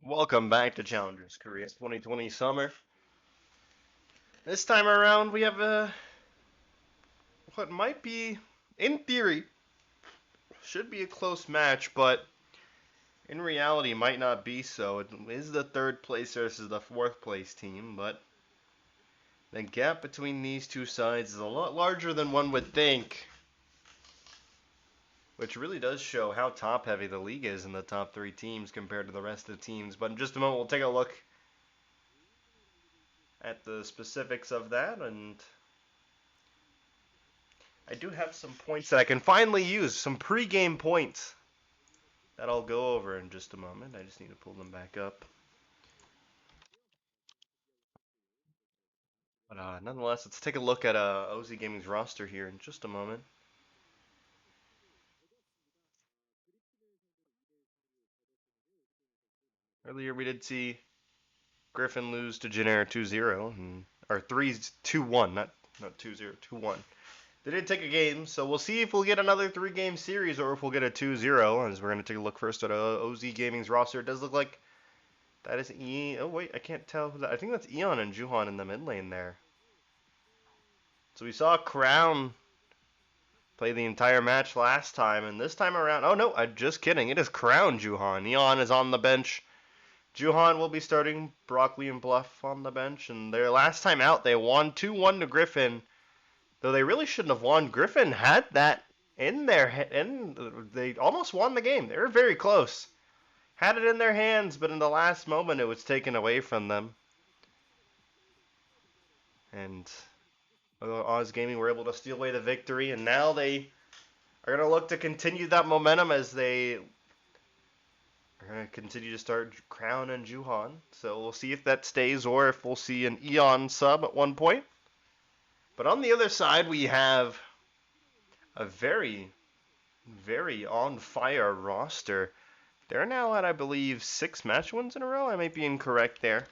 Welcome back to Challengers Korea 2020 Summer. This time around, we have what might be, in theory, should be a close match, but in reality might not be so. It is the third place versus the fourth place team, but the gap between these two sides is a lot larger than one would think, which really does show how top heavy the league is in the top three teams compared to the rest of the teams. But in just a moment, we'll take a look at the specifics of that, and I do have some points that I can finally use, some pre-game points that I'll go over in just a moment. I just need to pull them back up. But nonetheless, let's take a look at OZ Gaming's roster here in just a moment. Earlier we did see Griffin lose to Janair 2-0, or 3-2-1, not 2-0, 2-1. They did take a game, so we'll see if we'll get another three-game series or if we'll get a 2-0, as we're going to take a look first at OZ Gaming's roster. It does look like that is oh wait, I can't tell who that. I think that's Eon and Juhan in the mid lane there. So we saw Crown play the entire match last time, and this time around, oh no, I'm just kidding. It is Crown Juhan. Eon is on the bench. Juhan will be starting. Broccoli and Bluff on the bench, and their last time out, they won 2-1 to Griffin. Though they really shouldn't have won. Griffin had that in their and they almost won the game. They were very close. Had it in their hands, but in the last moment, it was taken away from them. And Oz Gaming were able to steal away the victory, and now they are going to look to continue that momentum as they are going to continue to start Crown and Juhan. So we'll see if that stays or if we'll see an Eon sub at one point. But on the other side, we have a very, very on fire roster. They're now at, I believe, 6 match wins in a row. I might be incorrect there.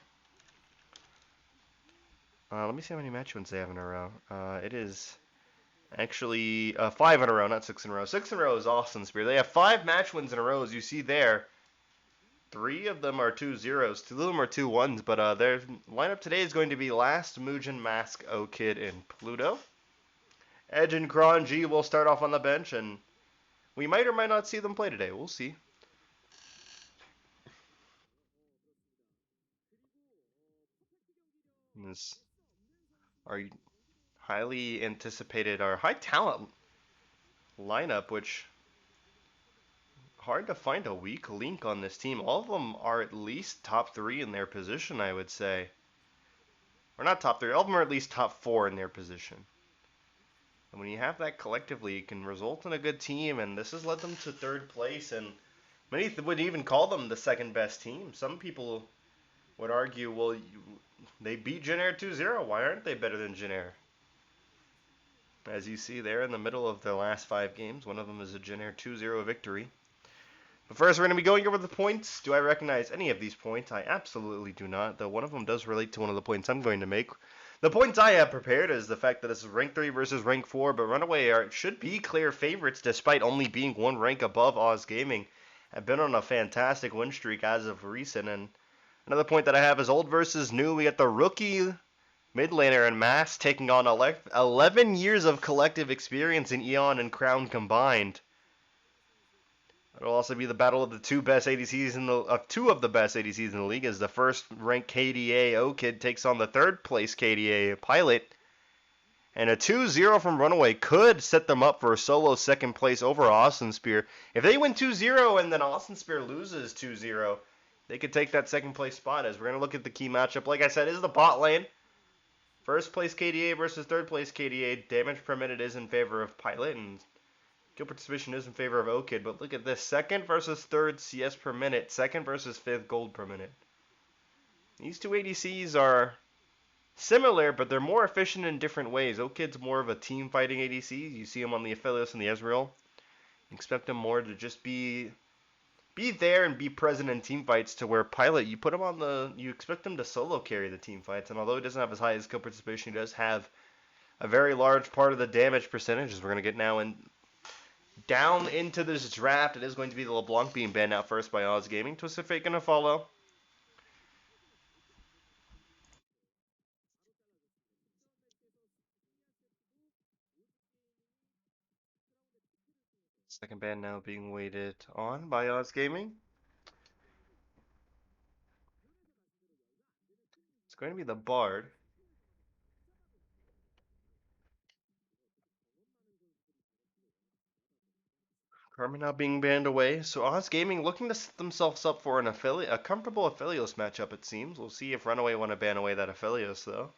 Let me see how many match wins they have in a row. It is actually 5 in a row, not 6 in a row. 6 in a row is Austin Spear. They have 5 match wins in a row, as you see there. 3 of them are 2-0s. 2 of them are 2-1s, but their lineup today is going to be Last, Mugen, Mask, O-Kid, and Pluto. Edge and Kron G will start off on the bench, and we might or might not see them play today. We'll see. This our highly anticipated, our high talent lineup, which hard to find a weak link on this team. All of them are at least top 3 in their position, I would say. Or not top 3, all of them are at least top 4 in their position. And when you have that collectively, it can result in a good team, and this has led them to 3rd place, and many would even call them the 2nd best team. Some people would argue, well, they beat Janair 2-0. Why aren't they better than Janair? As you see there in the middle of their last 5 games, one of them is a Janair 2-0 victory. But first, we're going to be going over the points. Do I recognize any of these points? I absolutely do not, though one of them does relate to one of the points I'm going to make. The points I have prepared is the fact that this is rank 3 versus rank 4, but RunAway should be clear favorites despite only being 1 rank above Oz Gaming. Have been on a fantastic win streak as of recent, and another point that I have is old versus new. We got the rookie mid laner and Mass taking on 11 years of collective experience in Eon and Crown combined. It'll also be the battle of the 2 best ADCs in the 2 of the best ADCs in the league, as the first ranked KDA O-Kid takes on the 3rd place KDA Pilot. And a 2-0 from RunAway could set them up for a solo 2nd place over Austin Spear. If they win 2-0 and then Austin Spear loses 2-0, they could take that 2nd place spot, as we're going to look at the key matchup. Like I said, is the bot lane. 1st place KDA versus 3rd place KDA. Damage per minute is in favor of Pilot, and Skill participation is in favor of Okid, but look at this. Second versus third CS per minute. Second versus fifth gold per minute. These two ADCs are similar, but they're more efficient in different ways. Okid's more of a team fighting ADC. You see him on the Aphelios and the Ezreal. You expect him more to just be there and be present in team fights, to where Pilot, you put him on you expect him to solo carry the team fights, and although he doesn't have as high as skill participation, he does have a very large part of the damage percentage, as we're going to get now in down into this draft. It is going to be the LeBlanc being banned out first by Oz Gaming. Twisted Fate going to follow. Second ban now being waited on by Oz Gaming. It's going to be the Bard. Karma now being banned away, so Oz Gaming looking to set themselves up for a comfortable Aphelios matchup, it seems. We'll see if RunAway want to ban away that Aphelios, though.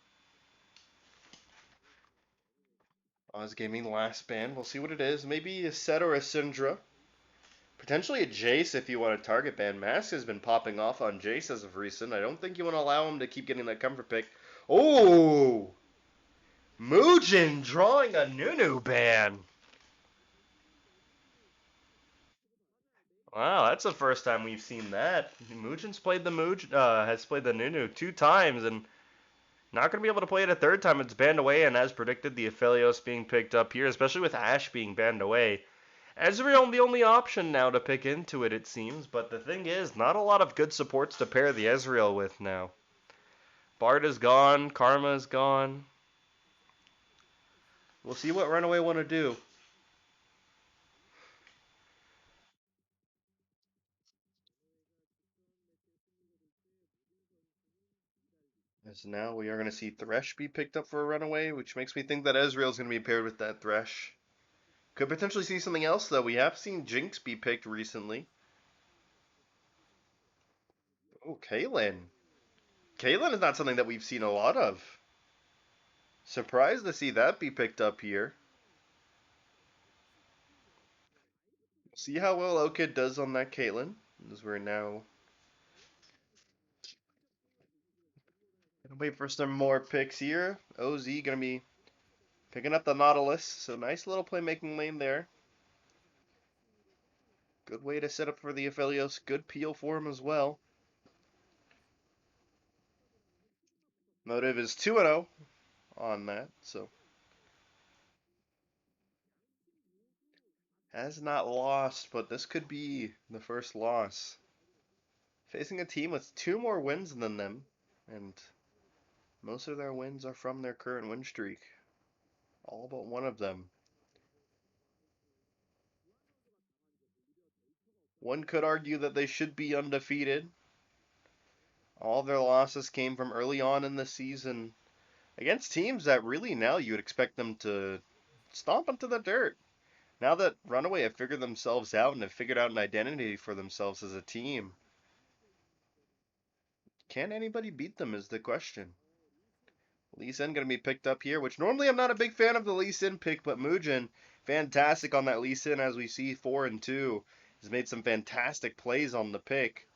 Oz Gaming last ban. We'll see what it is. Maybe a Set or a Syndra. Potentially a Jace if you want a target ban. Mask has been popping off on Jace as of recent. I don't think you want to allow him to keep getting that comfort pick. Oh! Muujin drawing a Nunu ban. Wow, that's the first time we've seen that. Muujin's played the has played the Nunu 2 times, and not going to be able to play it a third time. It's banned away, and as predicted, the Aphelios being picked up here, especially with Ashe being banned away. Ezreal the only option now to pick into it, it seems, but the thing is, not a lot of good supports to pair the Ezreal with now. Bard is gone, Karma is gone. We'll see what RunAway want to do. As now we are going to see Thresh be picked up for a RunAway, which makes me think that Ezreal is going to be paired with that Thresh. Could potentially see something else, though. We have seen Jinx be picked recently. Oh, Caitlyn. Caitlyn is not something that we've seen a lot of. Surprised to see that be picked up here. See how well Okid does on that Caitlyn, as we're now gonna wait for some more picks here. OZ gonna be picking up the Nautilus, so nice little playmaking lane there. Good way to set up for the Aphelios. Good peel for him as well. Motive is 2-0 on that, so has not lost, but this could be the first loss. Facing a team with 2 more wins than them, and most of their wins are from their current win streak. All but one of them. One could argue that they should be undefeated. All their losses came from early on in the season against teams that really now you would expect them to stomp into the dirt. Now that RunAway have figured themselves out and have figured out an identity for themselves as a team, can anybody beat them is the question. Lee Sin going to be picked up here, which normally I'm not a big fan of the Lee Sin pick, but Muujin, fantastic on that Lee Sin, as we see 4-2. Has made some fantastic plays on the pick.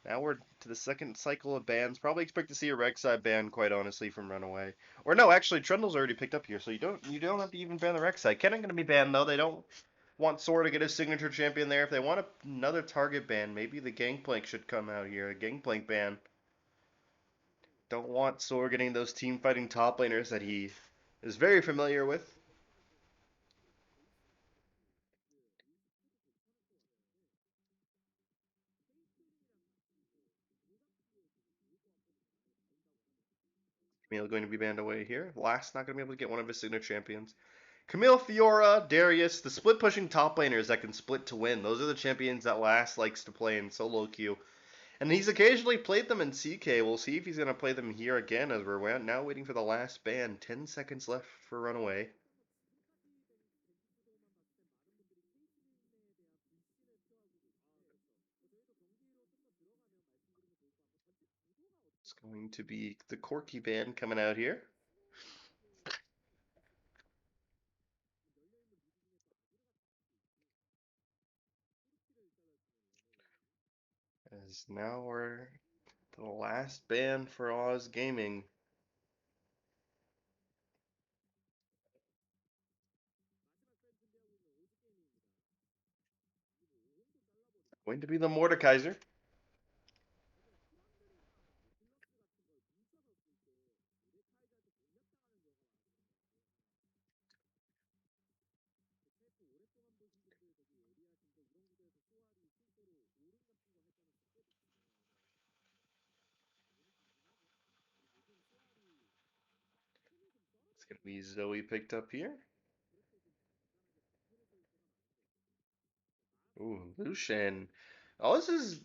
Now we're to the second cycle of bans. Probably expect to see a Rek'Sai ban, quite honestly, from RunAway. Or no, actually, Trundle's already picked up here, so you don't have to even ban the Rek'Sai. Kennen going to be banned though. They don't want Sora to get his signature champion there. If they want another target ban, maybe the Gangplank should come out here. A Gangplank ban. Don't want Sora getting those team fighting top laners that he is very familiar with. Camille going to be banned away here. Last not going to be able to get one of his signature champions. Camille, Fiora, Darius, the split pushing top laners that can split to win. Those are the champions that Last likes to play in solo queue. And he's occasionally played them in CK. We'll see if he's going to play them here again, as we're now waiting for the last ban. 10 seconds left for RunAway. It's going to be the Corki ban coming out here. As now we're the last band for Oz Gaming. Going to be the Mordekaiser. It's going to be Zoe picked up here. Ooh, Lucian. Oh, this is.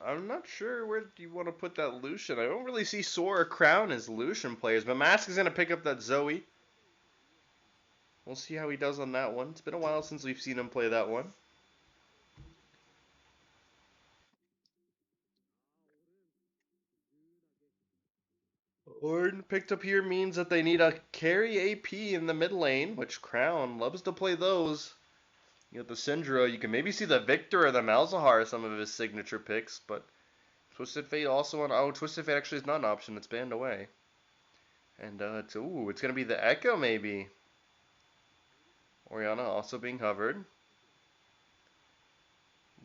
I'm not sure where you want to put that Lucian. I don't really see Sora or Crown as Lucian players, but Mask is going to pick up that Zoe. We'll see how he does on that one. It's been a while since we've seen him play that one. Orn picked up here means that they need a carry AP in the mid lane, which Crown loves to play those. You got the Syndra. You can maybe see the Victor or the Malzahar, some of his signature picks, but Twisted Fate also on. Oh, Twisted Fate actually is not an option. It's banned away. And it's gonna be the Echo maybe. Oriana also being hovered.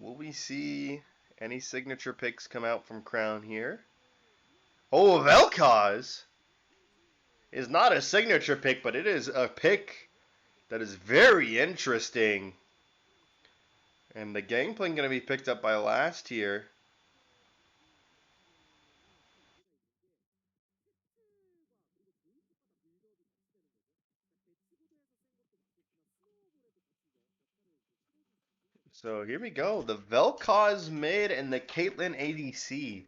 Will we see any signature picks come out from Crown here? Oh, Vel'Koz is not a signature pick, but it is a pick that is very interesting. And the Gangplank going to be picked up by last here. So here we go. The Vel'Koz mid and the Caitlyn ADC.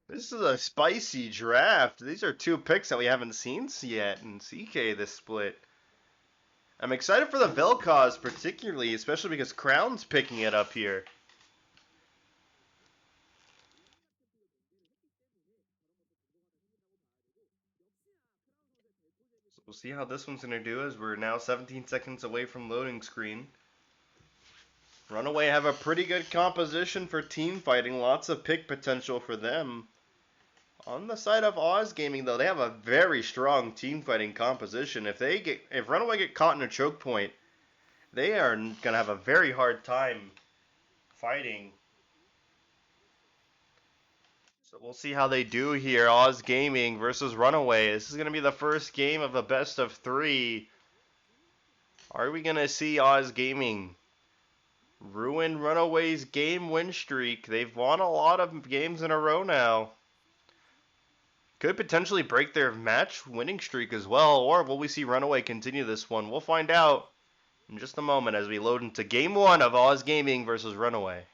This is a spicy draft. These are two picks that we haven't seen yet in CK this split. I'm excited for the Vel'Koz particularly, especially because Crown's picking it up here. So we'll see how this one's going to do as we're now 17 seconds away from loading screen. RunAway have a pretty good composition for team fighting. Lots of pick potential for them. On the side of Oz Gaming, though, they have a very strong team fighting composition. If RunAway get caught in a choke point, they are gonna have a very hard time fighting. So we'll see how they do here. Oz Gaming versus RunAway. This is gonna be the first game of a best of 3. Are we gonna see Oz Gaming ruin RunAway's game win streak? They've won a lot of games in a row now. Could potentially break their match winning streak as well, or will we see RunAway continue this one? We'll find out in just a moment as we load into Game 1 of Oz Gaming versus RunAway.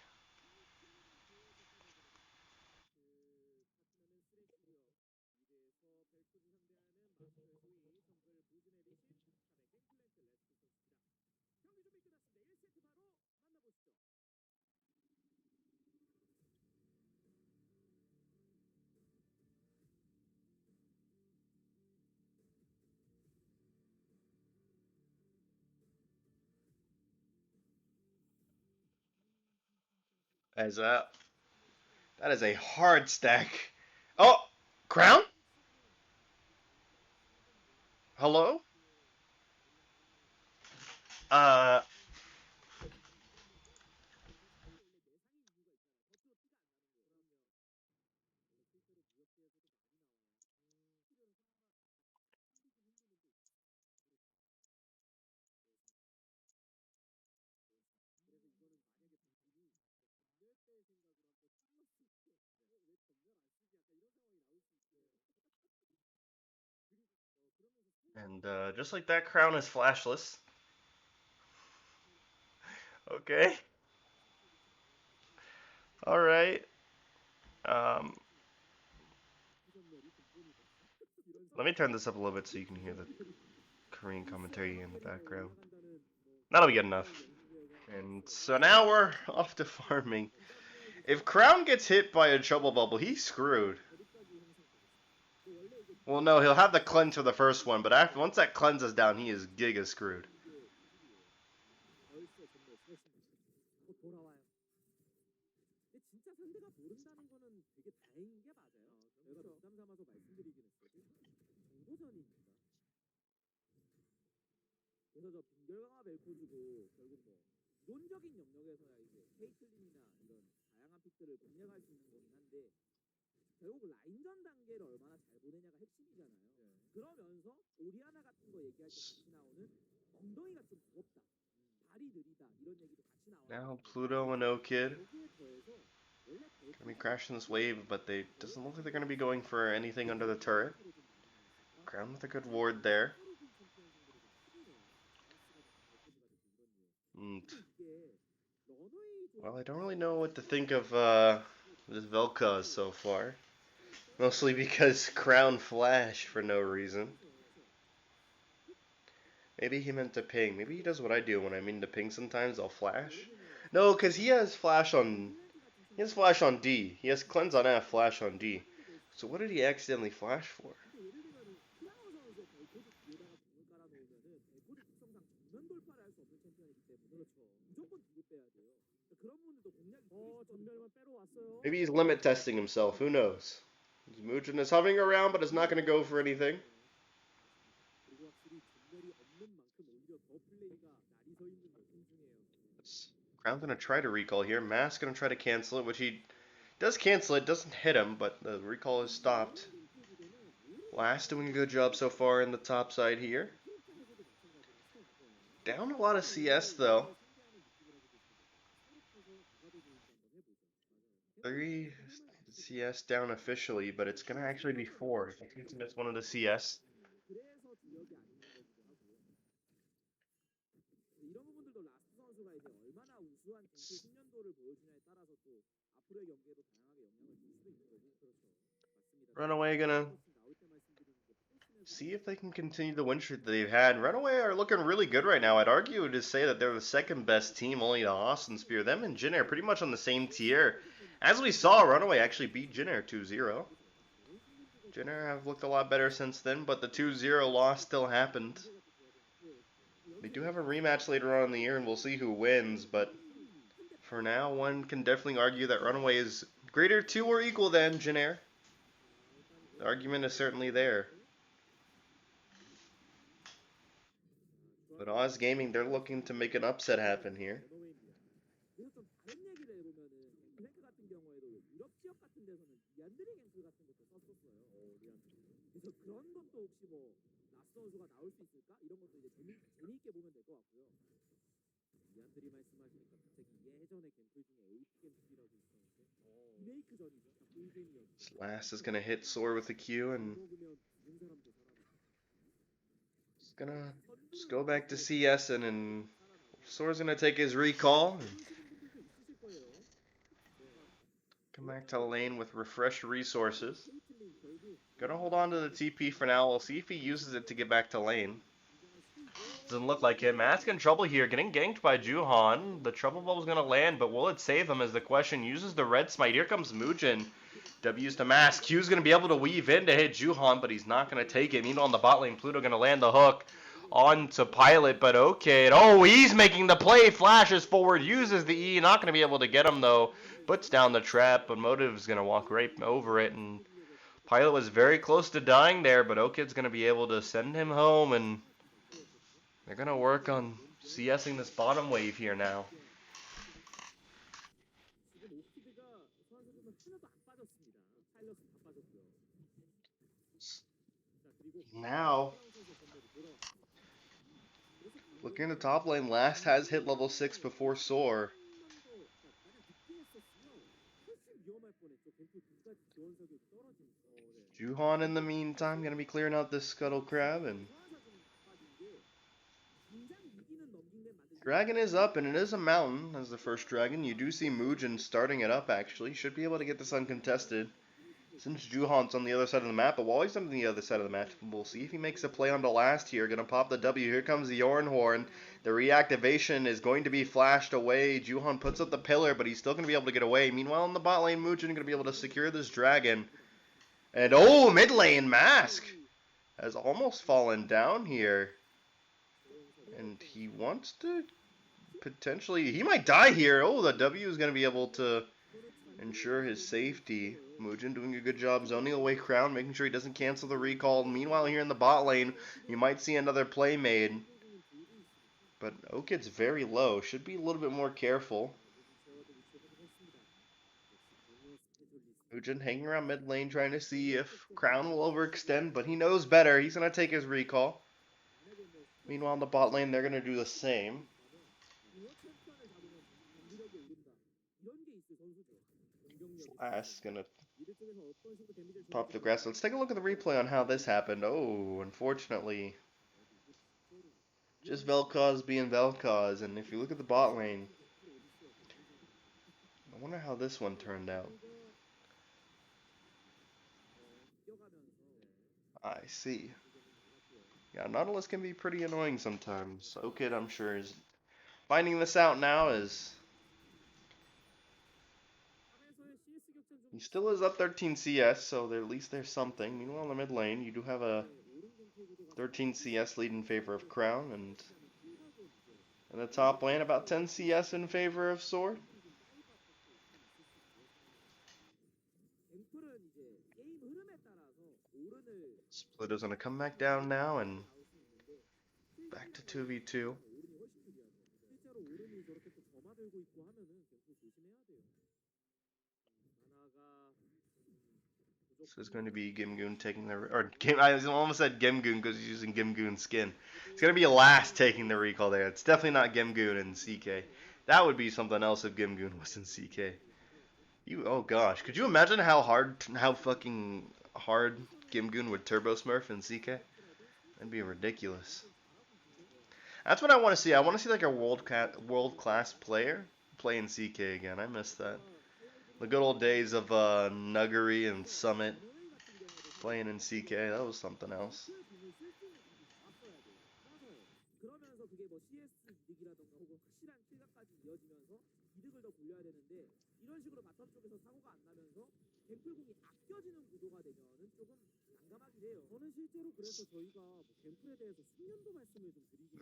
As that is a hard stack. Oh, Crown? Hello? Uh, and just like that, Crown is flashless. Okay. All right. Um, let me turn this up a little bit so you can hear the Korean commentary in the background. That'll be good enough. And so now we're off to farming. If Crown gets hit by a trouble bubble, he's screwed. Well, no, he'll have the cleanse for the first one, but once that cleanse is down, he is giga screwed. Now Pluto and O-Kid gonna be crashing this wave, but they doesn't look like they're gonna be going for anything under the turret. Crown with a good ward there. Well, I don't really know what to think of this Vel'Koz so far. Mostly because Crown Flash for no reason. Maybe he meant to ping. Maybe he does what I do when I mean to ping sometimes. I'll flash. No, because he has flash on... He has flash on D. He has cleanse on F, flash on D. So what did he accidentally flash for? Maybe he's limit testing himself. Who knows? Mugen is hovering around, but is not going to go for anything. Crown's going to try to recall here. Mask's going to try to cancel it, which he does cancel it. Doesn't hit him, but the recall is stopped. Last doing a good job so far in the top side here. Down a lot of CS, though. 3 CS down officially, but it's going to actually be 4. I think he missed one of the CS. RunAway gonna see if they can continue the win streak that they've had. RunAway are looking really good right now. I'd argue to say that they're the second best team, only to Austin Spear. Them and Jin Air pretty much on the same tier. As we saw, RunAway actually beat Jin Air 2-0. Jin Air have looked a lot better since then, but the 2-0 loss still happened. They do have a rematch later on in the year, and we'll see who wins, but for now, one can definitely argue that RunAway is greater to or equal than Jin Air. The argument is certainly there. But Oz Gaming, they're looking to make an upset happen here. Last is going to hit Soar with the Q, and it's going to just go back to CS, and Soar's going to take his recall. Come back to lane with refreshed resources. Gonna hold on to the TP for now. We'll see if he uses it to get back to lane. Doesn't look like it. Mask in trouble here, getting ganked by Juhan. The trouble bubble's gonna land, but will it save him is the question. Uses the red smite. Here comes Mugen. W's to Mask. Q's gonna be able to weave in to hit Juhan, but he's not gonna take it. Meanwhile, on the bot lane, Pluto gonna land the hook on to Pilot, but okay. Oh, he's making the play. Flashes forward, uses the E. Not gonna be able to get him though. Puts down the trap, but Motive's gonna walk right over it, and Pilot was very close to dying there, but O-Kid's gonna be able to send him home, and they're gonna work on CSing this bottom wave here now. Now, looking at the top lane, Last has hit level 6 before Soar. Juhan, in the meantime, going to be clearing out this Scuttle Crab, and Dragon is up, and it is a mountain as the first dragon. You do see Mugen starting it up, actually. Should be able to get this uncontested since Juhan's on the other side of the map, but while he's on the other side of the map, we'll see if he makes a play on the Last here. Going to pop the W. Here comes the Ornhorn. The reactivation is going to be flashed away. Juhan puts up the pillar, but he's still going to be able to get away. Meanwhile, in the bot lane, Mugen going to be able to secure this dragon. And oh, mid lane, Mask has almost fallen down here. And he wants to potentially, he might die here. Oh, the W is going to be able to ensure his safety. Mugen doing a good job zoning away Crown, making sure he doesn't cancel the recall. Meanwhile, here in the bot lane, you might see another play made. But Okid's very low. Should be a little bit more careful. Mugen hanging around mid lane trying to see if Crown will overextend, but he knows better. He's going to take his recall. Meanwhile, in the bot lane, they're going to do the same. Flash is going to pop the grass. Let's take a look at the replay on how this happened. Oh, unfortunately, just Vel'Koz being Vel'Koz. And if you look at the bot lane, I wonder how this one turned out. I see. Yeah, Nautilus can be pretty annoying sometimes. Okid, I'm sure, is finding this out now as he still is up 13 CS, so at least there's something. Meanwhile, in the mid lane, you do have a 13 CS lead in favor of Crown, and in the top lane, about 10 CS in favor of Sword. Split is going to come back down now, and back to 2v2. This is going to be Gimgoon taking the... I almost said Gimgoon because he's using Gimgoon's skin. It's going to be Last taking the recall there. It's definitely not Gimgoon in CK. That would be something else if Gimgoon was in CK. Oh gosh. Could you imagine how fucking hard Gimgoon would Turbo Smurf in CK? That'd be ridiculous. That's what I want to see. I want to see like a world-class player play in CK again. I miss that. The good old days of Nuggery and Summit playing in CK. That was something else.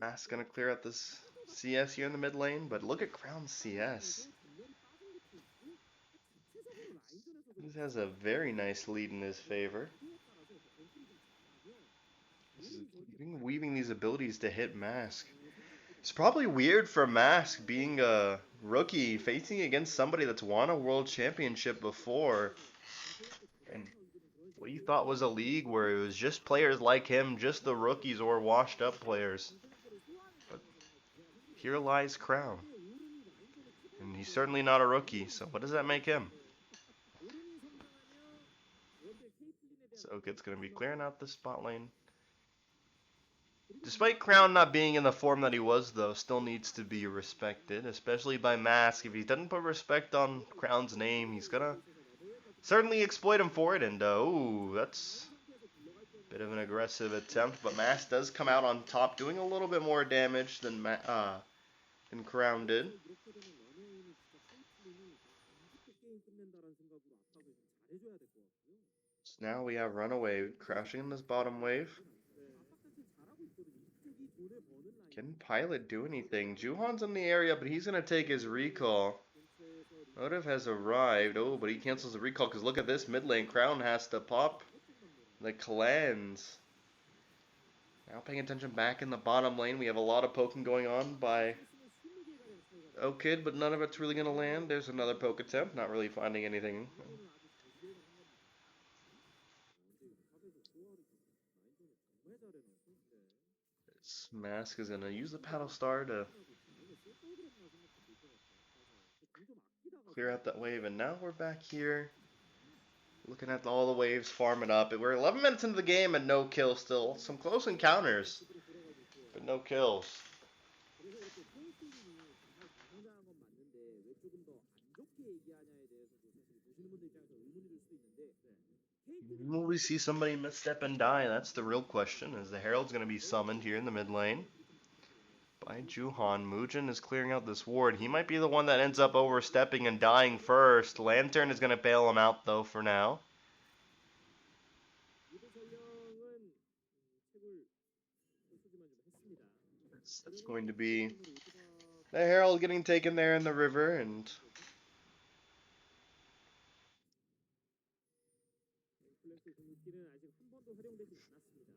Mass gonna clear out this CS here in the mid lane, but look at Crown's CS. He has a very nice lead in his favor. He's weaving these abilities to hit Mask. It's probably weird for Mask being a rookie facing against somebody that's won a world championship before. And what you thought was a league where it was just players like him, just the rookies or washed up players. But here lies Crown. And he's certainly not a rookie, so what does that make him? So Okid's going to be clearing out the spot lane. Despite Crown not being in the form that he was, though, still needs to be respected, especially by Mask. If he doesn't put respect on Crown's name, he's going to certainly exploit him for it. And, ooh, that's a bit of an aggressive attempt. But Mask does come out on top, doing a little bit more damage than Crown did. So now we have RunAway crashing in this bottom wave. Can Pilot do anything? Juhan's in the area, but he's going to take his recall. Motive has arrived. Oh, but he cancels the recall because look at this. Mid lane Crown has to pop the clans. Now paying attention back in the bottom lane. We have a lot of poking going on by Okid, but none of it's really going to land. There's another poke attempt. Not really finding anything. This Mask is going to use the paddle star to clear out that wave, and now we're back here looking at all the waves farming up. We're 11 minutes into the game and no kills still. Some close encounters, but no kills. Will we see somebody misstep and die? That's the real question, as the Herald's going to be summoned here in the mid lane by Juhan. Mugen is clearing out this ward. He might be the one that ends up overstepping and dying first. Lantern is going to bail him out, though, for now. That's going to be the Herald getting taken there in the river, and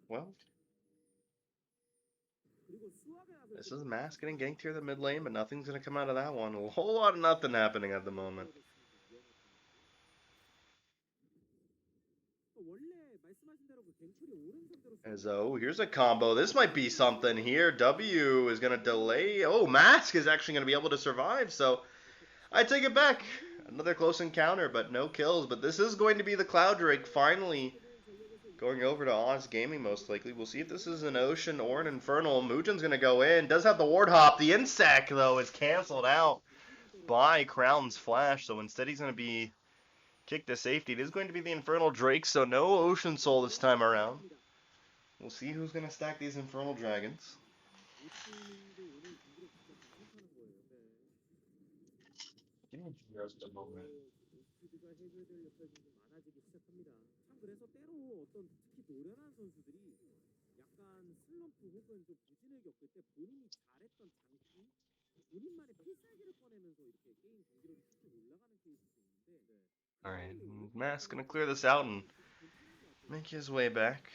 Well, this is Mask getting ganked here in the mid lane, but nothing's going to come out of that one. A whole lot of nothing happening at the moment. As here's a combo. This might be something here. W is going to delay. Oh, Mask is actually going to be able to survive, so I take it back. Another close encounter, but no kills. But this is going to be the Cloud Drake finally going over to Oz Gaming, most likely. We'll see if this is an Ocean or an Infernal. Mugen's going to go in. Does have the Ward Hop. The Insect, though, is canceled out by Crown's Flash. So instead he's going to be kicked to safety. It is going to be the Infernal Drake, so no Ocean Soul this time around. We'll see who's going to stack these Infernal Dragons. Give me just a moment. Alright, Mask gonna clear this out and make his way back.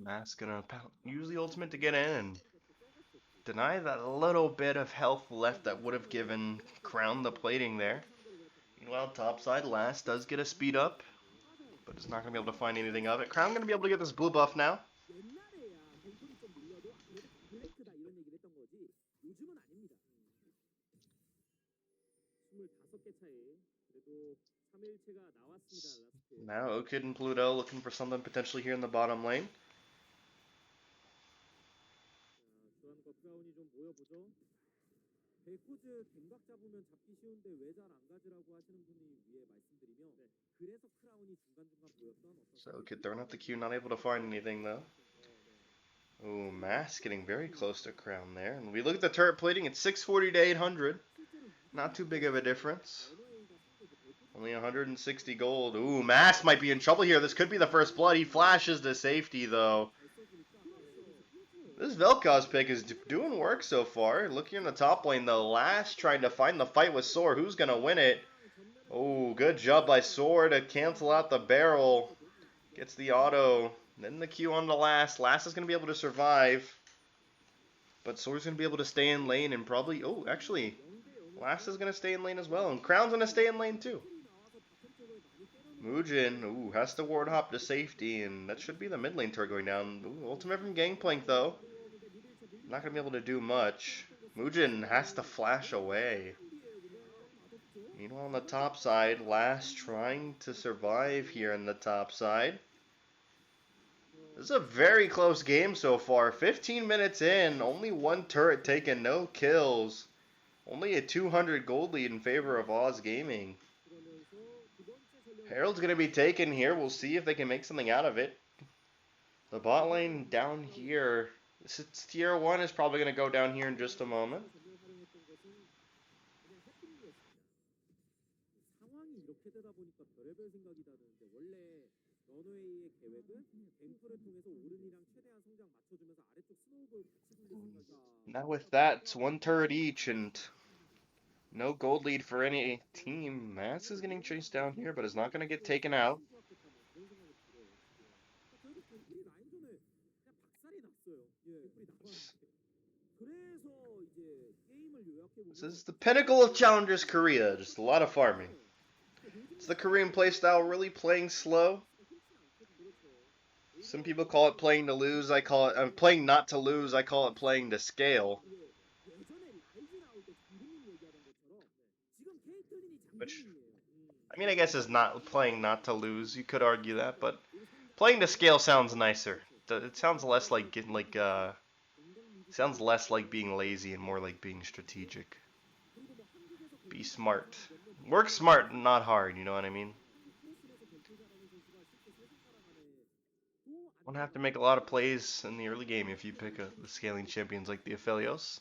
Mask gonna use the ultimate to get in and deny that little bit of health left that would have given Crown the plating there. Meanwhile, topside, Last does get a speed up, but is not going to be able to find anything of it. Crown going to be able to get this blue buff now. Now Okid and Pluto looking for something potentially here in the bottom lane. So Okid throwing up the Q, not able to find anything though. Ooh, Mask getting very close to Crown there. And we look at the turret plating, it's 640 to 800. Not too big of a difference. Only 160 gold. Ooh, Mask might be in trouble here. This could be the first blood. He flashes to safety, though. This Vel'Koz pick is doing work so far. Looking in the top lane, though. Last trying to find the fight with Soar. Who's going to win it? Oh, good job by Soar to cancel out the barrel. Gets the auto. Then the Q on the Last. Last is going to be able to survive. But Soar's going to be able to stay in lane and probably... Oh, actually, Last is going to stay in lane as well. And Crown's going to stay in lane too. Mugen, ooh, has to ward hop to safety, and that should be the mid lane turret going down. Ooh, ultimate from Gangplank, though. Not going to be able to do much. Mugen has to flash away. Meanwhile, on the top side, Last trying to survive here in the top side. This is a very close game so far. 15 minutes in, only one turret taken, no kills. Only a 200 gold lead in favor of Oz Gaming. Herald's going to be taken here. We'll see if they can make something out of it. The bot lane down here. This is tier 1 is probably going to go down here in just a moment. Now with that, it's one turret each and no gold lead for any team. Mask is getting chased down here, but is not going to get taken out. This is the pinnacle of Challengers Korea. Just a lot of farming. It's the Korean playstyle, really playing slow. Some people call it playing to lose. I call it playing not to lose. I call it playing to scale. Which, I mean, I guess is not playing not to lose. You could argue that, but playing to scale sounds nicer. It sounds less like sounds less like being lazy and more like being strategic. Be smart. Work smart, not hard. You know what I mean? Won't have to make a lot of plays in the early game if you pick the scaling champions like the Aphelios.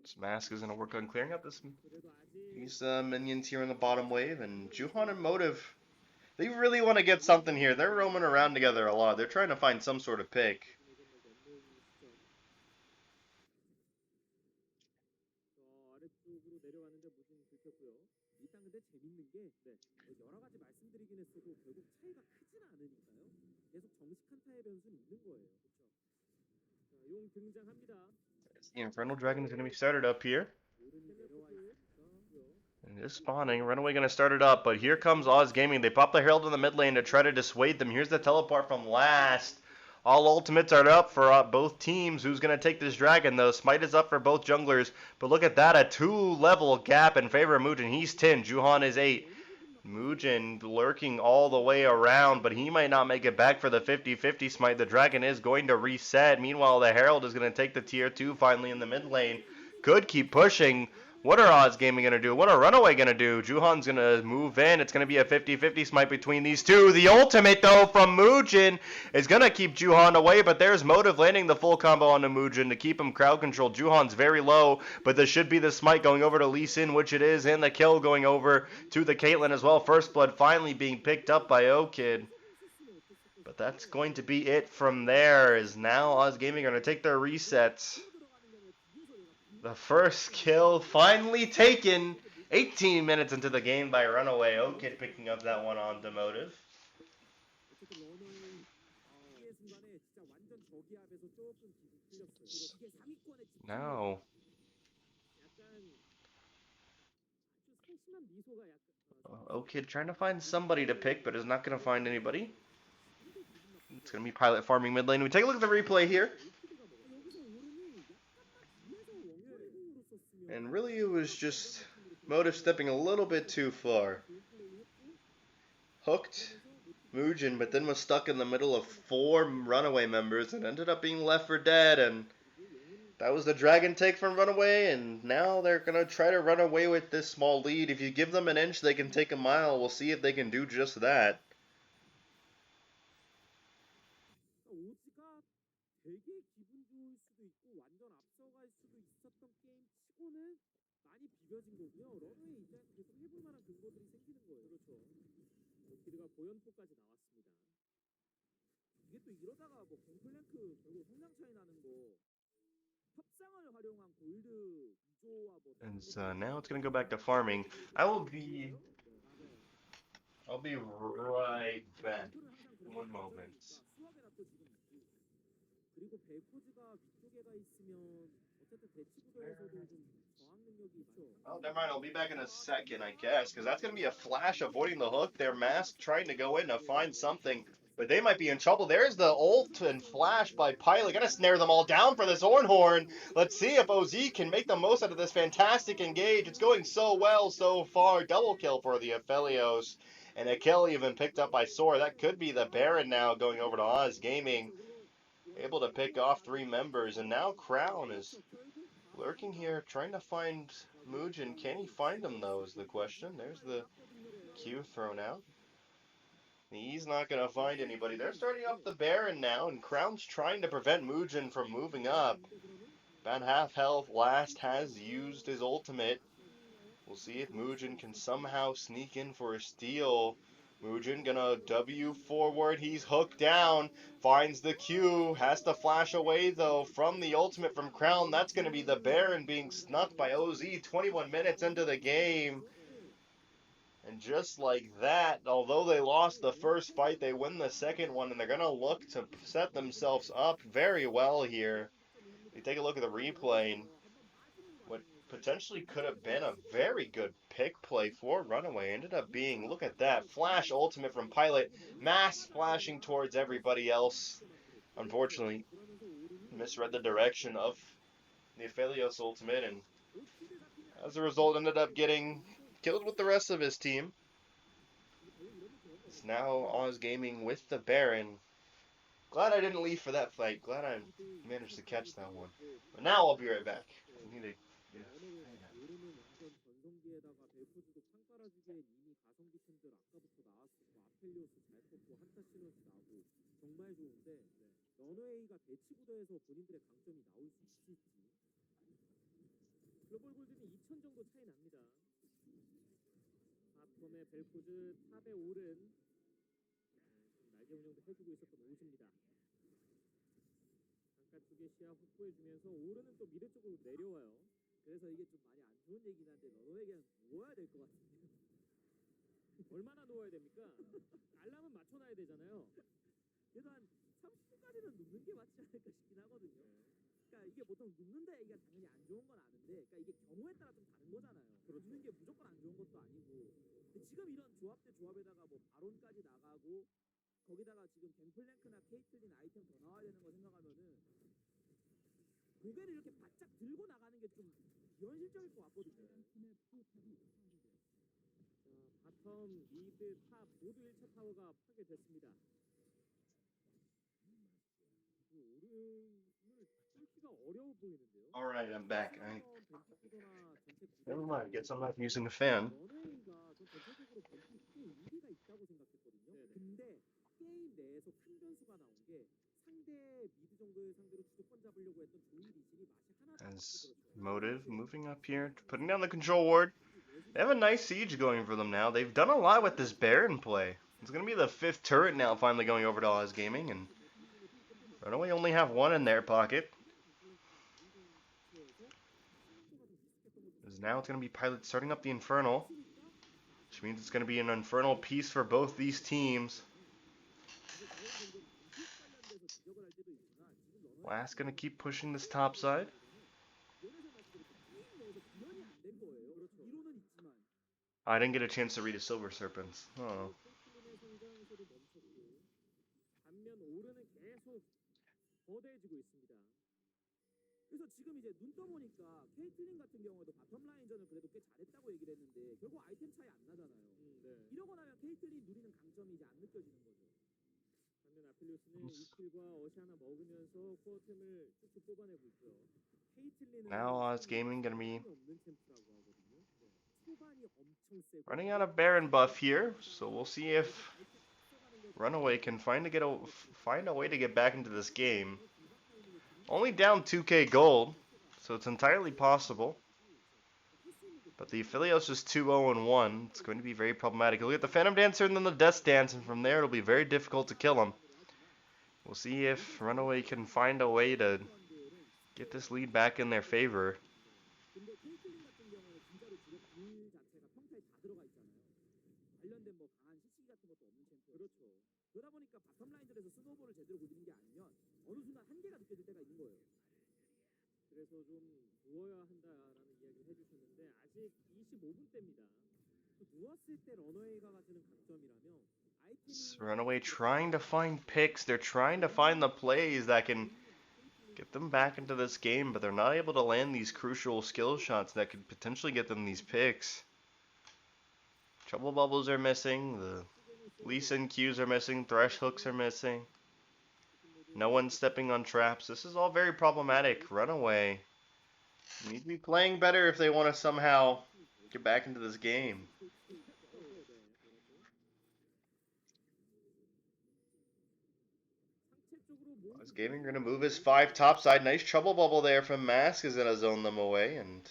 This Mask is going to work on clearing up these minions here in the bottom wave, and Juhan and Motive, they really want to get something here. They're roaming around together a lot. They're trying to find some sort of pick. The Infernal Dragon is going to be started up here. And it is spawning. RunAway going to start it up, but here comes Oz Gaming. They pop the Herald in the mid lane to try to dissuade them. Here's the teleport from last. All ultimates are up for both teams. Who's going to take this dragon, though? Smite is up for both junglers. But look at that, a 2-level gap in favor of Muujin. He's 10, Juhan is 8. Muujin lurking all the way around, but he might not make it back for the 50-50 smite. The dragon is going to reset. Meanwhile, the Herald is going to take the tier 2 finally in the mid lane. Could keep pushing. What are Oz Gaming going to do? What are RunAway going to do? Juhan's going to move in. It's going to be a 50-50 smite between these two. The ultimate, though, from Muujin is going to keep Juhan away, but there's Motive landing the full combo onto Muujin to keep him crowd controlled. Juhan's very low, but this should be the smite going over to Lee Sin, which it is, and the kill going over to the Caitlyn as well. First blood finally being picked up by O-Kid. But that's going to be it from there, as now Oz Gaming are going to take their resets. The first kill finally taken 18 minutes into the game by RunAway. O-Kid picking up that one on the Motive. Now, O-Kid trying to find somebody to pick, but is not going to find anybody. It's going to be Pilot farming mid lane. We take a look at the replay here. And really it was just Motive stepping a little bit too far. Hooked Muujin, but then was stuck in the middle of 4 RunAway members and ended up being left for dead. And that was the dragon take from RunAway, and now they're going to try to run away with this small lead. If you give them an inch, they can take a mile. We'll see if they can do just that. And so now it's going to go back to farming. I'll be right back. One moment. Oh, never mind. I'll be back in a second, I guess, because that's going to be a flash avoiding the hook. Their Mask trying to go in to find something, but they might be in trouble. There's the ult and flash by Pilot. Going to snare them all down for this Ornhorn. Let's see if OZ can make the most out of this fantastic engage. It's going so well so far. Double kill for the Aphelios. And a kill even picked up by Sora. That could be the Baron now going over to Oz Gaming. Able to pick off 3 members. And now Crown is lurking here, trying to find Muujin. Can he find him, though, is the question. There's the Q thrown out. He's not going to find anybody. They're starting up the Baron now, and Crown's trying to prevent Muujin from moving up. About half health. Last has used his ultimate. We'll see if Muujin can somehow sneak in for a steal. Muujin gonna W forward. He's hooked down. Finds the Q. Has to flash away, though, from the ultimate from Crown. That's going to be the Baron being snuck by OZ 21 minutes into the game. And just like that, although they lost the first fight, they win the second one, and they're going to look to set themselves up very well here. You take a look at the replay, and what potentially could have been a very good pick play for RunAway ended up being, look at that, flash ultimate from Pilot, Mask flashing towards everybody else. Unfortunately, misread the direction of the Aphelios ultimate, and as a result ended up getting killed with the rest of his team. It's now Oz Gaming with the Baron. Glad I didn't leave for that fight. Glad I managed to catch that one. But now I'll be right back. I need to... 런웨이가 대치 구도에서 본인들의 강점이 나올 수 있을지. 글로벌 골드는 2000 정도 차이 납니다. 바텀의 벨코즈, 탑의 오른. 날개 운영도 해주고 있었던 오즈입니다. 강가 쪽에 시야 확보해주면서 오른은 또 미드 쪽으로 내려와요. 그래서 이게 좀 많이 안 좋은 얘기긴 한데 런웨이 그냥 누워야 될 것 같은데요. 얼마나 누워야 됩니까? 알람은 맞춰놔야 되잖아요. 그래도 한 30분까지는 눕는 게 맞지 않을까 싶긴 하거든요. 그러니까 이게 보통 눕는다 얘기가 당연히 안 좋은 건 아는데, 그러니까 이게 경우에 따라 좀 다른 거잖아요. 눕는 게 무조건 안 좋은 것도 아니고. 근데 지금 이런 조합 대 조합에다가 뭐 바론까지 나가고 거기다가 지금 갱플랭크나 케이틀린 아이템 더 나와야 되는 거 생각하면은 고개를 이렇게 바짝 들고 나가는 게 좀 비현실적일 것 같거든요. 자, 바텀, 미드, 탑 모두 1차 타워가 파괴됐습니다. 오른을 뚫기가 어려워 보이는데요. Alright, I'm back. 벤치 구도나 전체 Never 구도에서 mind, guess I'm not using the fan. 런웨이가 전 전체적으로 벤치 크게 유리가 있다고 생각했거든요. 근데 게임 내에서 큰 변수가 나온 게 상대 미드 정도의 상대로 주도권 잡으려고 했던 조이 리신이 맛이 하나도 안 As 들었어요. Motive moving up here, putting down the control ward. They have a nice siege going for them now. They've done a lot with this Baron play. It's going to be the 5th turret now finally going over to Oz Gaming, and RunAway only have one in their pocket. As now it's going to be Pilot starting up the Infernal, which means it's going to be an Infernal piece for both these teams. Last going to keep pushing this top side. I didn't get a chance to read a Silver Serpents. Oh. 그래서 지금 이제 눈 떠보니까 케이틀린 같은 경우에도 바텀 라인전을 그래도 꽤 잘했다고 얘기를 했는데 결국 아이템 차이 안 나잖아요. 네. 이러고 나면 케이틀린 누리는 강점이 이제 안 느껴지는 거죠. 반면 아필리오스는 이킬과 어시 하나 먹으면서 코어템을 쭉쭉 뽑아내고 있고요. 케이틀린은 Now Oz Gaming gonna be 없는 챔프라고 하거든요. 네. 초반이 엄청 세고 running out of Baron buff here, so we'll see if RunAway can find a way to get back into this game. Only down 2k gold, so it's entirely possible. But the Aphelios is 2-0-1. It's going to be very problematic. He'll get the Phantom Dancer and then the Death Dance, and from there it'll be very difficult to kill him. We'll see if RunAway can find a way to get this lead back in their favor. 그러다 보니까 바텀 라인전에서 스노우볼을 제대로 굴리는 게 아니면 어느 순간 한계가 느껴질 때가 있는 거예요. 그래서 좀 누워야 한다라는 이야기를 해주셨는데 아직 25분대입니다. 누웠을 때 런웨이가 가지는 강점이라면 RunAway trying to find picks. They're trying to find the plays that can get them back into this game, but they're not able to land these crucial skill shots that could potentially get them these picks. Trouble bubbles are missing. The Lee Sin Qs are missing. Thresh hooks are missing. No one's stepping on traps. This is all very problematic. RunAway need to be playing better if they want to somehow get back into this game. Oz Gaming going to move his 5 topside. Nice trouble bubble there from Mask is going to zone them away, and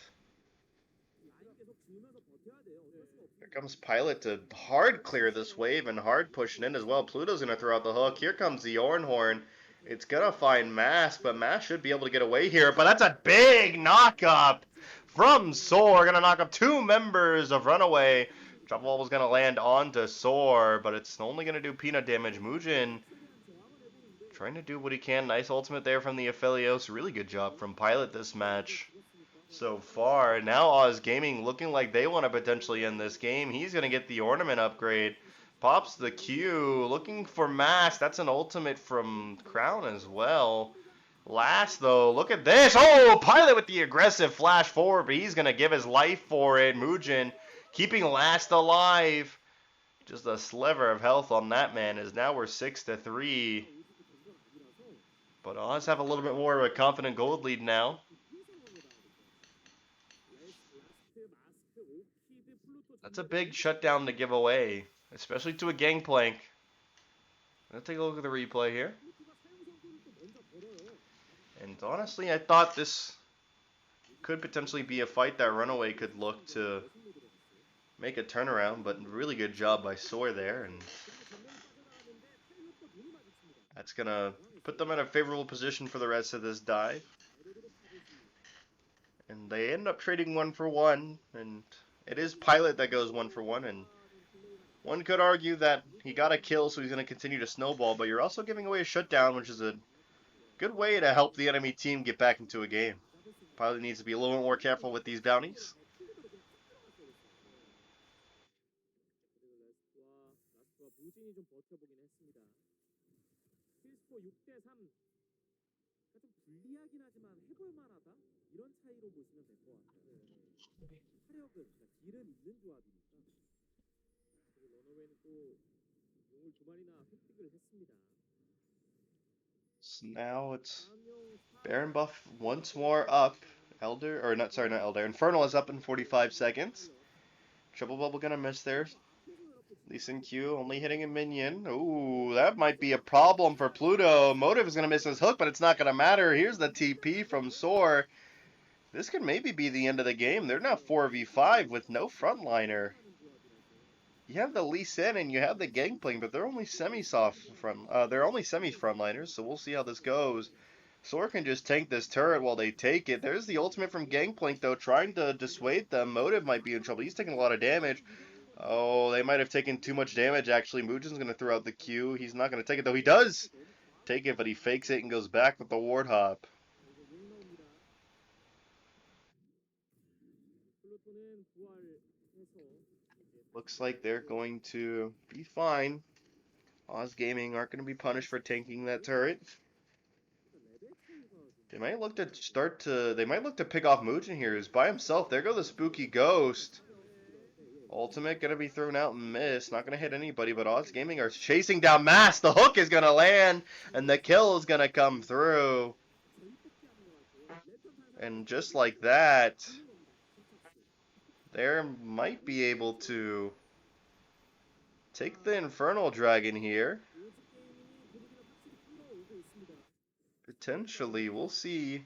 here comes Pilot to hard clear this wave and hard pushing in as well. Pluto's going to throw out the hook. Here comes the Ornhorn. It's going to find Mask, but Mask should be able to get away here. But that's a big knock-up from Soar. Going to knock up 2 members of RunAway. Trouble Bubble's going to land onto Soar, but it's only going to do peanut damage. Mujin trying to do what he can. Nice ultimate there from the Aphelios. Really good job from Pilot this match so far. Now Oz Gaming looking like they want to potentially end this game. He's going to get the ornament upgrade. Pops the Q. Looking for Mask. That's an ultimate from Crown as well. Last, though, look at this. Oh, Pilot with the aggressive flash forward, but he's going to give his life for it. Mujin keeping Last alive. Just a sliver of health on that man, as now we're 6-3. But Oz have a little bit more of a confident gold lead now. That's a big shutdown to give away, especially to a Gangplank. Let's take a look at the replay here. honestly, I thought this could potentially be a fight that RunAway could look to make a turnaround, but really good job by Soar there, and that's gonna put them in a favorable position for the rest of this dive. And they end up trading 1-for-1, and it is Pilot that goes 1-for-1, and one could argue that he got a kill, so he's going to continue to snowball, but you're also giving away a shutdown, which is a good way to help the enemy team get back into a game. Pilot needs to be a little more careful with these bounties. So now it's Baron buff once more up. Elder, or not, sorry, not Elder. Infernal is up in 45 seconds. Triple Bubble gonna miss there. Lee Sin Q only hitting a minion. Ooh, that might be a problem for Pluto. Motive is gonna miss his hook, but it's not gonna matter. Here's the TP from Soar. This could maybe be the end of the game. They're now 4v5 with no frontliner. You have the Lee Sin and you have the Gangplank, but they're only semi-soft front. They're only semi-frontliners, so we'll see how this goes. Soar can just tank this turret while they take it. There's the ultimate from Gangplank, though, trying to dissuade them. Motive might be in trouble. He's taking a lot of damage. Oh, they might have taken too much damage, actually. Mujin's going to throw out the Q. He's not going to take it, though. He does take it, but he fakes it and goes back with the Ward Hop. Looks like they're going to be fine. Oz Gaming aren't going to be punished for tanking that turret. They might look to pick off Mujin here. He's by himself. There go the Spooky Ghost. Ultimate gonna be thrown out and missed. Not gonna hit anybody, but Oz Gaming are chasing down Mass. The hook is gonna land, and the kill is gonna come through. And just like that, they might be able to take the Infernal Dragon here. Potentially, we'll see.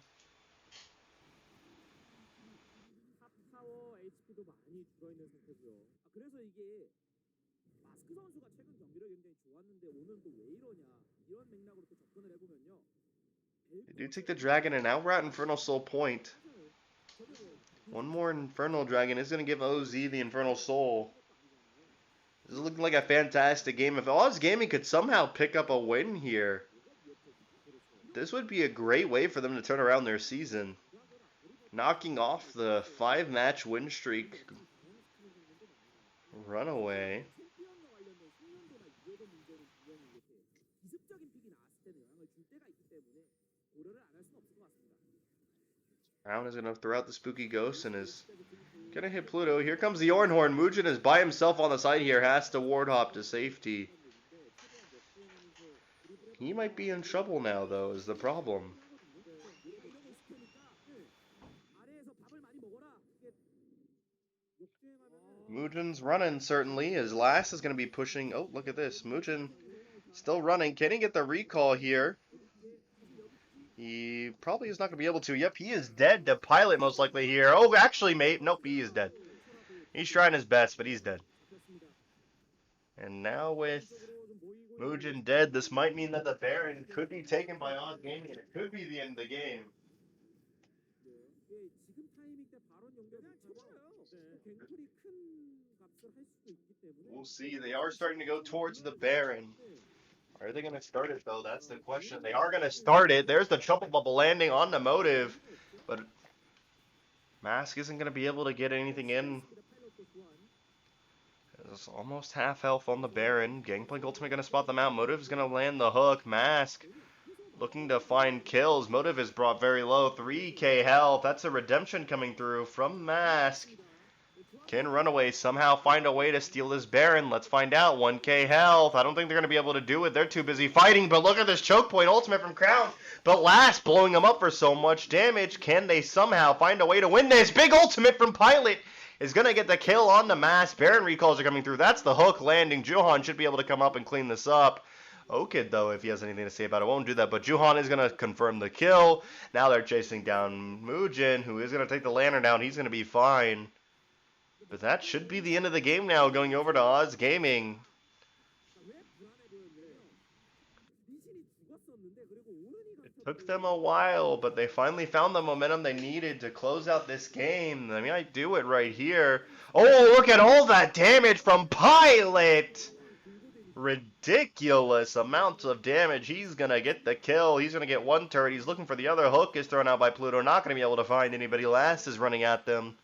They do take the dragon, and now we're at Infernal Soul Point. One more Infernal Dragon is going to give OZ the Infernal Soul. This is looking like a fantastic game. If Oz Gaming could somehow pick up a win here, this would be a great way for them to turn around their season. Knocking off the 5-match win streak RunAway. Brown is going to throw out the Spooky Ghost and is going to hit Pluto. Here comes the Ornhorn. Mujin is by himself on the side here. Has to Ward Hop to safety. He might be in trouble now, though, is the problem. Mujin's running, certainly. His last is going to be pushing. Oh, look at this. Mujin still running. Can he get the recall here? He probably is not going to be able to. Yep, he is dead to Pilot most likely here. Oh, actually, mate. Nope, he is dead. He's trying his best, but he's dead. And now with Mujin dead, this might mean that the Baron could be taken by Oz Gaming, and it could be the end of the game. We'll see. They are starting to go towards the Baron. Are they going to start it, though? That's the question. They are going to start it. There's the Triple Bubble landing on the Motive. But Mask isn't going to be able to get anything in. It's almost half health on the Baron. Gangplank Ultimate going to spot them out. Motive is going to land the hook. Mask looking to find kills. Motive is brought very low. 3k health. That's a redemption coming through from Mask. Can RunAway somehow find a way to steal this Baron? Let's find out. 1k health. I don't think they're going to be able to do it. They're too busy fighting. But look at this choke point ultimate from Crown. But last, blowing them up for so much damage. Can they somehow find a way to win this? Big ultimate from Pilot is going to get the kill on the Mask. Baron recalls are coming through. That's the hook landing. Johan should be able to come up and clean this up. Okid, though, if he has anything to say about it, won't do that. But Juhan is going to confirm the kill. Now they're chasing down Mujin, who is going to take the lantern down. He's going to be fine. But that should be the end of the game now, going over to Oz Gaming. It took them a while, but they finally found the momentum they needed to close out this game. I mean, I do it right here. Oh, look at all that damage from Pilot! Ridiculous amounts of damage. He's going to get the kill. He's going to get one turret. He's looking for the other. Hook is thrown out by Pluto. Not going to be able to find anybody. Last is running at them.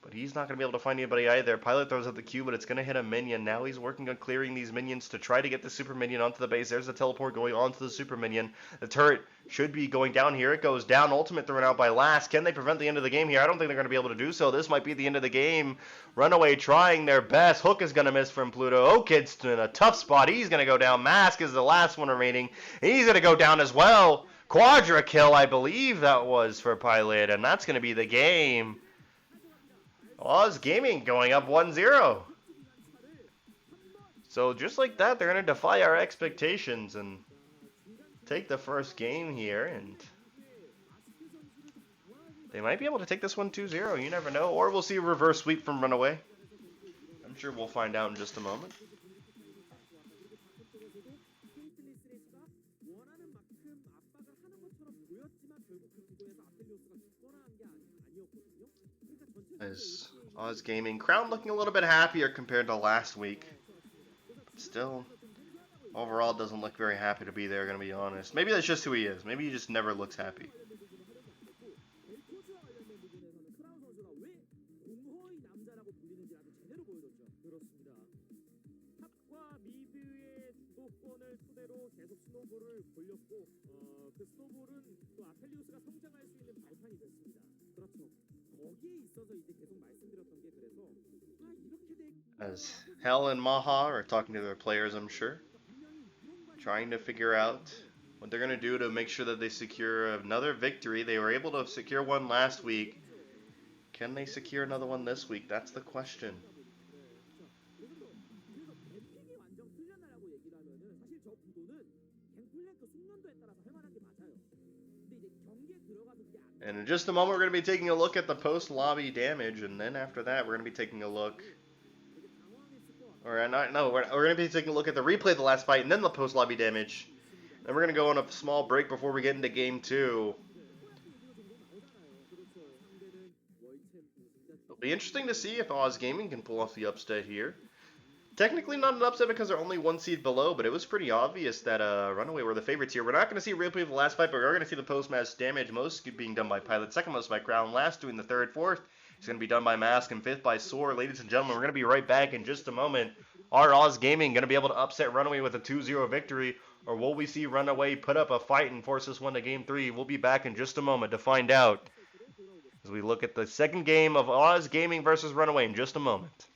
But he's not going to be able to find anybody either. Pilot throws out the Q, but it's going to hit a minion. Now he's working on clearing these minions to try to get the super minion onto the base. There's the teleport going onto the super minion. The turret should be going down here. It goes down. Ultimate thrown out by Last. Can they prevent the end of the game here? I don't think they're going to be able to do so. This might be the end of the game. RunAway trying their best. Hook is going to miss from Pluto. Okid's in a tough spot. He's going to go down. Mask is the last one remaining. He's going to go down as well. Quadra kill, I believe that was for Pilot. And that's going to be the game. Oz Gaming going up 1-0. So just like that, they're going to defy our expectations and take the first game here. And they might be able to take this one 2-0. You never know. Or we'll see a reverse sweep from RunAway. I'm sure we'll find out in just a moment. As Oz Gaming, Crown looking a little bit happier compared to last week. But still, overall doesn't look very happy to be there, gonna be honest. Maybe that's just who he is. Maybe he just never looks happy. As Hell and Maha are talking to their players, I'm sure, trying to figure out what they're going to do to make sure that they secure another victory. They were able to secure one last week. Can they secure another one this week? That's the question. And in just a moment, we're going to be taking a look at the post-lobby damage, and then after that, we're going to be taking a look. Or not, no, we're going to be taking a look at the replay of the last fight, and then the post-lobby damage. Then we're going to go on a small break before we get into Game 2. It'll be interesting to see if Oz Gaming can pull off the upset here. Technically not an upset because they're only one seed below, but it was pretty obvious that RunAway were the favorites here. We're not going to see a replay of the last fight, but we're going to see the post-match damage, most being done by Pilot, second most by Crown, last doing the third, fourth. It's going to be done by Mask, and fifth by Soar. Ladies and gentlemen, we're going to be right back in just a moment. Are Oz Gaming going to be able to upset RunAway with a 2-0 victory, or will we see RunAway put up a fight and force this one to Game 3? We'll be back in just a moment to find out as we look at the second game of Oz Gaming versus RunAway in just a moment.